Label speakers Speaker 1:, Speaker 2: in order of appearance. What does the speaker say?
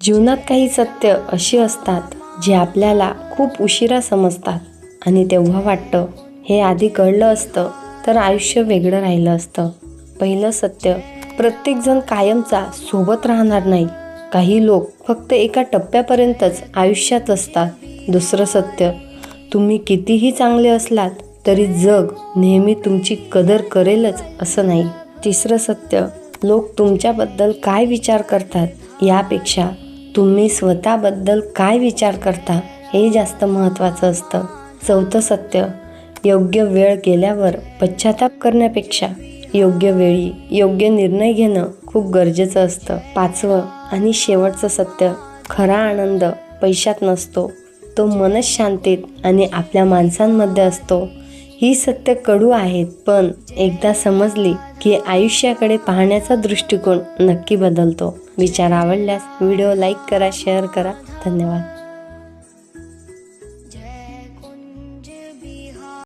Speaker 1: जीवनात काही सत्य अशी असतात जे आपल्याला खूप उशिरा समजतात आणि तेव्हा वाटतं हे आधी कळलं असतं तर आयुष्य वेगळं राहिलं असतं. पहिलं सत्य, प्रत्येकजण कायमचा सोबत राहणार नाही. काही लोक फक्त एका टप्प्यापर्यंतच आयुष्यात असतात. दुसरं सत्य, तुम्ही कितीही चांगले असलात तरी जग नेहमी तुमची कदर करेलच असं नाही. तिसरं सत्य, लोक तुमच्याबद्दल काय विचार करतात यापेक्षा तुम्ही स्वतःबद्दल काय विचार करता हे जास्त महत्त्वाचं असतं. चौथं सत्य, योग्य वेळ गेल्यावर पश्चाताप करण्यापेक्षा योग्य वेळी योग्य निर्णय घेणं खूप गरजेचं असतं. पाचवं आणि शेवटचं सत्य, खरा आनंद पैशात नसतो, तो मनशांतीत आणि आपल्या माणसांमध्ये असतो. ही सत्य कडू आहेत, पण एकदा समजली की आयुष्याकडे पाहण्याचा दृष्टिकोन नक्की बदलतो. विचार आवडल्यास व्हिडिओ लाईक करा, शेअर करा. धन्यवाद.